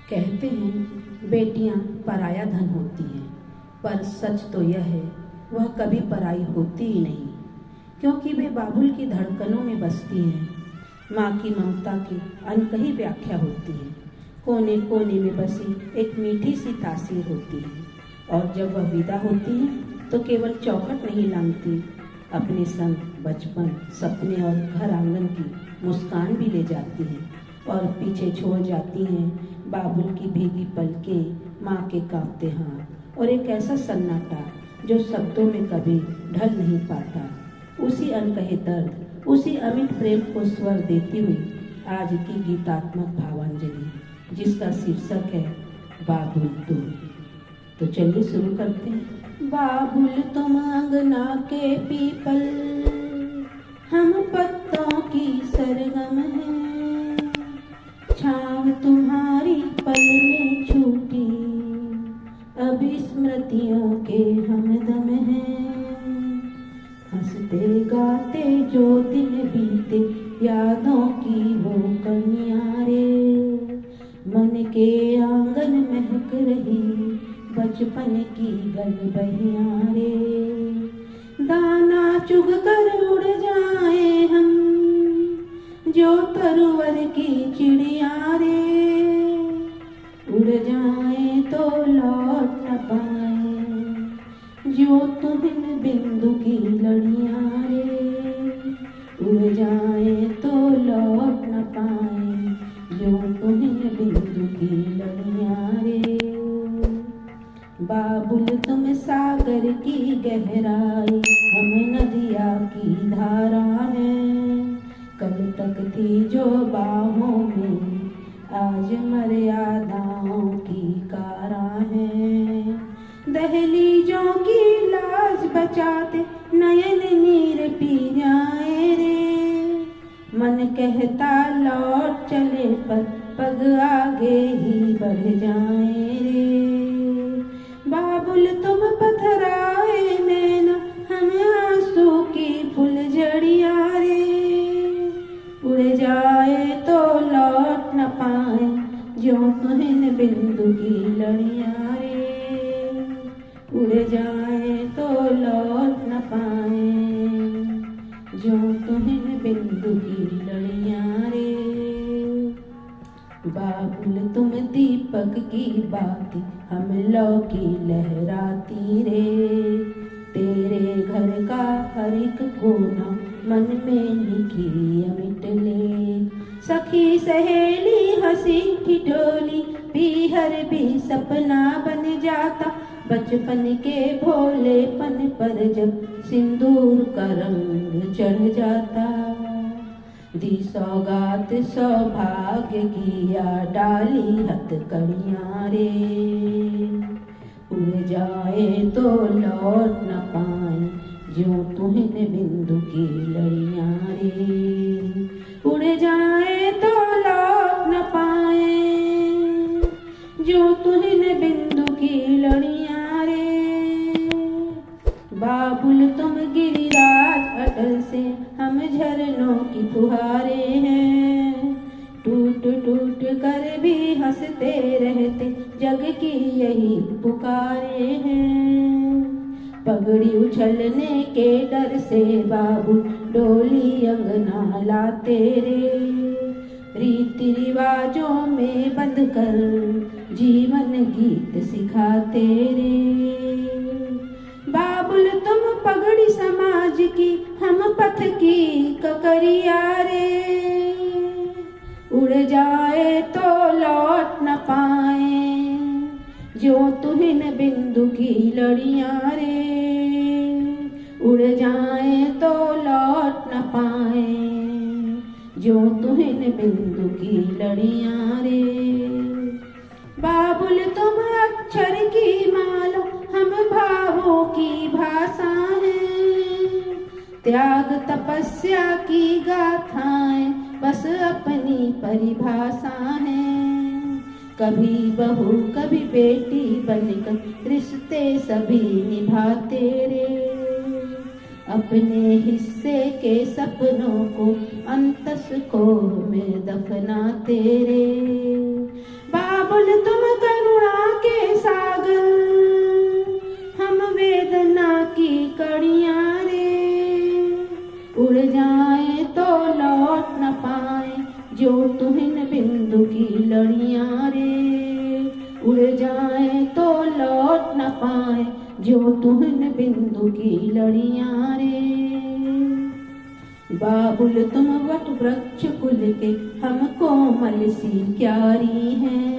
कहते हैं बेटियां पराया धन होती हैं, पर सच तो यह है वह कभी पराई होती ही नहीं, क्योंकि वे बाबुल की धड़कनों में बसती हैं। माँ की ममता की अनकही व्याख्या होती है, कोने कोने में बसी एक मीठी सी तासीर होती है। और जब वह विदा होती है तो केवल चौखट नहीं लांघती, अपने संग बचपन, सपने और घर आंगन की मुस्कान भी ले जाती हैं और पीछे छोड़ जाती हैं बाबुल की भीगी पलकें, माँ के कांपते हाथ और एक ऐसा सन्नाटा जो शब्दों में कभी ढल नहीं पाता। उसी अनकहे दर्द, उसी अमिट प्रेम को स्वर देती हुई आज की गीतात्मक भावांजलि, जिसका शीर्षक है बाबुल तुम। तो चलिए शुरू करते हैं। बाबुल तुम अंगना के पीपल, हम पत्तों की सरगम हैं, छाँव तुम्हारी पल में छूटी, अब स्मृतियों के हमदम हैं। हंसते गाते जो दिन बीते, यादों की वो कनियाँ रे, मन के आंगन महक रही बचपन की गलबहियाँ रे। दाना चुग कर उड़ जाए हम, जो तरवर की चिड़िया रे, उड़ जाए तो लौट न पाए, जो तुहिन बिंदु की लड़ियाँ रे, उड़ जाए तो लौट न पाए, जो तुहिन बिंदु की लड़ियाँ रे। बाबुल तुम सागर की गहराई, हम नदिया की धारा है, कल तक थी जो बाहों में, आज मर्यादाओं की कारा है। दहलीजों की लाज बचाते नयन नीर पी जाए रे, मन कहता लौट चले पर पग आगे ही बढ़ जाए रे। बाबुल तुम पथराए नैना, हम आंसू की फुलझड़ियाँ रे, उड़ जाए तो लौट न पाए, जो तुहिन बिंदु की लड़ियाँ रे, उड़ जाए तो लौट न पाए, जो तुहिन बिंदु की लड़ियाँ रे। बाबुल तुम दीपक की बाती, हम लौ की लहराती रे, तेरे घर का हर एक कोना मन में लिखी अमिट ले। सखी सहेली हंसी ठिठोली, पीहर भी सपना बन जाता, बचपन के भोलेपन पर जब सिंदूर का रंग चढ़ जाता। दी सौगात सौभाग्य की या डाली हथकड़ियाँ रे, उड़ जाए तो लौट न पाए, जो तुहिन बिंदु की लड़ियाँ रे, उड़ जाए तो लौट न पाए, जो तुहिन बिंदु की लड़ियाँ रे। बाबुल तुम गिरिराज अटल से, हम झरनों की फुहारे हैं, टूट टूट कर भी हंसते रहते, जग की यही पुकारे हैं। पगड़ी उछलने के डर से बाबुल डोली अंगना लाते रे, रीति रिवाजों में बंध कर जीवन गीत सिखाते रे। बाबुल तुम पगड़ी समाज की, हम पथ की ककरिया रे, उड़ जाए तो लौट न पाए, जो तुहिन बिंदु की लड़ियाँ रे, उड़ जाए तो लौट न पाए, जो तुहिन बिंदु की लड़ियाँ रे। बाबुल तुम अक्षर की माला, हम भावों की भाषा हैं, त्याग तपस्या की गाथाएं बस अपनी परिभाषा हैं। कभी बहू कभी बेटी बनकर रिश्ते सभी निभाते रे, अपने हिस्से के सपनों को अंतस को में दफनाते रे। बाबुल तुम करुणा के सागर, हम वेदना की कड़ियाँ रे। उड़ जाए तो लौट न पाए जो तुहिन बिंदु की लड़ियाँ रे। उड़ जाए तो लौट न पाए जो तुहिन बिंदु की लड़ियाँ रे। बाबुल तुम वट वृक्ष कुल के, हम कोमल सी क्यारी हैं।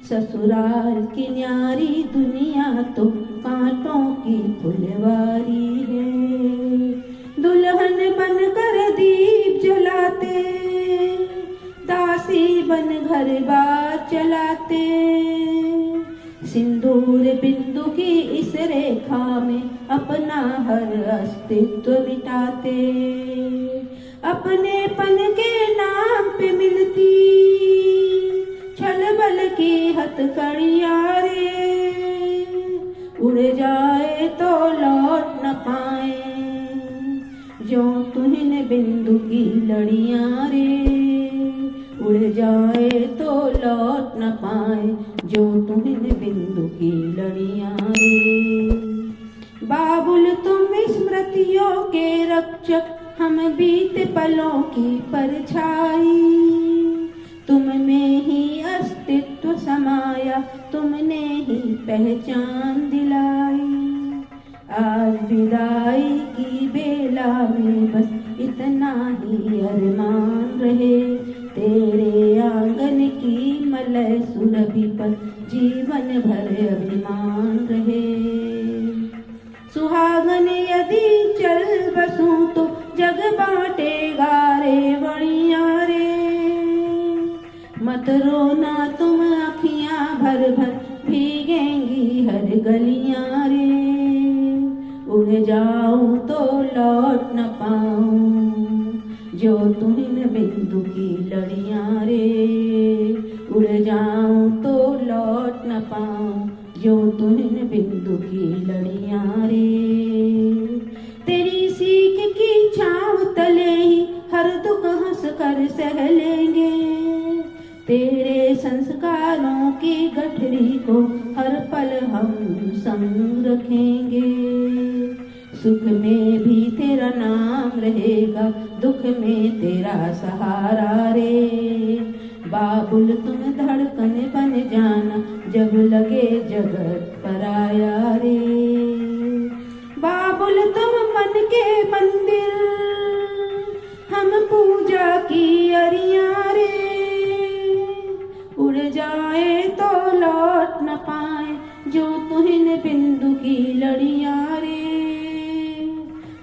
ससुराल की न्यारी दुनिया तो कांटों की फुलवारी है। दुल्हन बन कर दीप जलाते, दासी बन घर बार चलाते। सिंदूर बिंदु की इस रेखा में अपना हर अस्तित्व मिटाते। अपने पन के नाम पे मिलती छल बल की हथकड़ियाँ रे। उड़ जाए तो लौट न पाए जो तुहिन बिंदु की लड़ियाँ रे। उड़ जाए तो लौट न पाए जो तुहिन बिंदु की लड़ियाँ रे। बाबुल तुम स्मृतियों के रक्षक, हम बीते पलों की परछाई। तुम में ही अस्तित्व समाया, तुमने ही पहचान दिलाई। आज विदाई की बेला में बस इतना ही अरमान रहे। तेरे आंगन की मलय सुरभि पर जीवन भर अभिमान रहे। सुहागन यदि चल बसूं तो जग बांटेगा रे वणियाँ रे। मत रोना तुम अखियाँ भर भर, भीगेंगी हर गलियाँ रे। उड़ जाऊं तो लौट न पाऊं जो तुहिन बिंदु की लड़ियाँ रे। उड़ जाऊं तो लौट न पाऊं जो तुहिन बिंदु की लड़ियाँ रे। तेरी सीख की छाँव तले ही हर दुख हंस कर सह लेंगे। तेरे संस्कारों की गठरी को हर पल हम संग रखेंगे। सुख में भी तेरा नाम रहेगा, दुख में तेरा सहारा रे। बाबुल तुम धड़कन बन जाना, जब लगे जगत पराया रे। बाबुल तुम मन के मंदिर, हम पूजा की अरियाँ रे। उड़ जाए तो लौट न पाए जो तुहिन बिंदु की लड़ियाँ रे।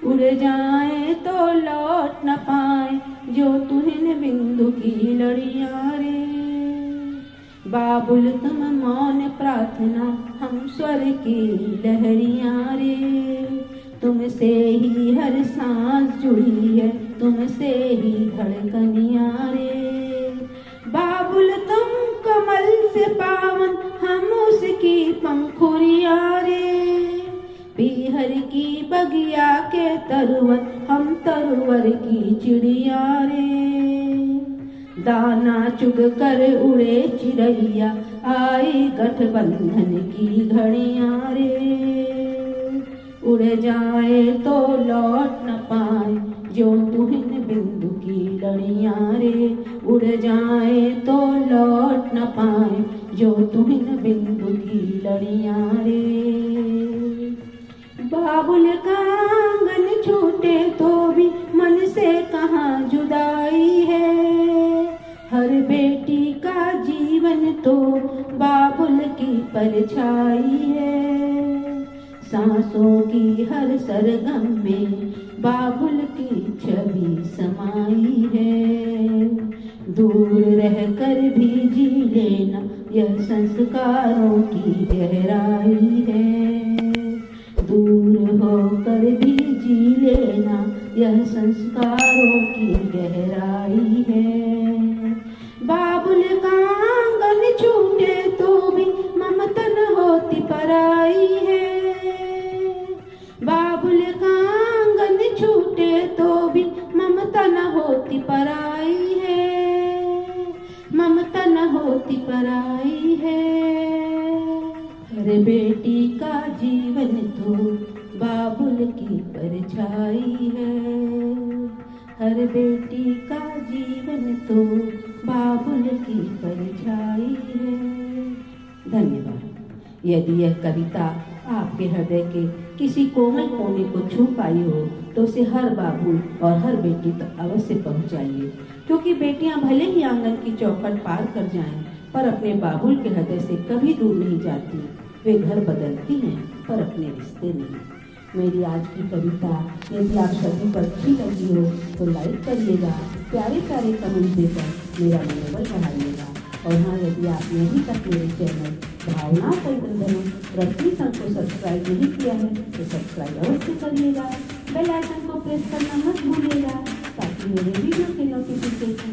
उड़ जाए तो लौट न पाए जो तुहिन बिंदु की लड़ियाँ रे। बाबुल तुम मौन प्रार्थना, हम स्वर की लहरियाँ रे। तुमसे ही हर सांस जुड़ी है, तुमसे ही धड़कनियाँ रे। बाबुल तुम कमल से पावन, हम उसकी पंखुड़ियाँ रे। पीहर की बगिया के तरुवर, हम तरुवर की चिड़िया रे। दाना चुग कर उड़े चिड़ैया, आई गठबंधन की घड़ियाँ रे। उड़ जाए तो लौट न पाए जो तुहिन बिंदु की लड़ियाँ रे। उड़ जाए तो लौट न पाए जो तुहिन बिंदु की लड़ियाँ रे। बाबुल का आंगन छूटे तो भी मन से कहाँ जुदाई है। हर बेटी का जीवन तो बाबुल की परछाई है। सांसों की हर सरगम में बाबुल की छवि समाई है। दूर रहकर भी जी लेना, यह संस्कारों की गहराई है। दूर होकर भी जी लेना, यह संस्कारों की गहराई है। बाबुल का आंगन छूटे तो भी ममता न होती पराई है। बाबुल का आंगन छूटे तो भी ममता न होती पराई है। ममता न होती होती पराई है। हर बेटी का जीवन तो बाबुल की परछाई है। हर बेटी का जीवन तो बाबुल की परछाई है। धन्यवाद। यदि यह कविता आपके हृदय के किसी कोमल कोने को छू पाई हो तो उसे हर बाबुल और हर बेटी तक अवश्य पहुंचाइए, क्योंकि बेटियां भले ही आंगन की चौखट पार कर जाएं, पर अपने बाबुल के हृदय से कभी दूर नहीं जाती। वे घर बदलती हैं पर अपने रिश्ते नहीं। मेरी आज की कविता यदि आप सभी को अच्छी लगी हो तो लाइक करिएगा, प्यारे प्यारे कमेंट देकर मेरा मनोबल बढ़ाइएगा। और हाँ, यदि आपने अभी तक मेरे चैनल भावना रश्मि संघ को सब्सक्राइब नहीं किया है तो सब्सक्राइब अवश्य करिएगा। बेल आइकन को प्रेस करना मत भूलिएगा ताकि मेरे वीडियो के नोटिफिकेशन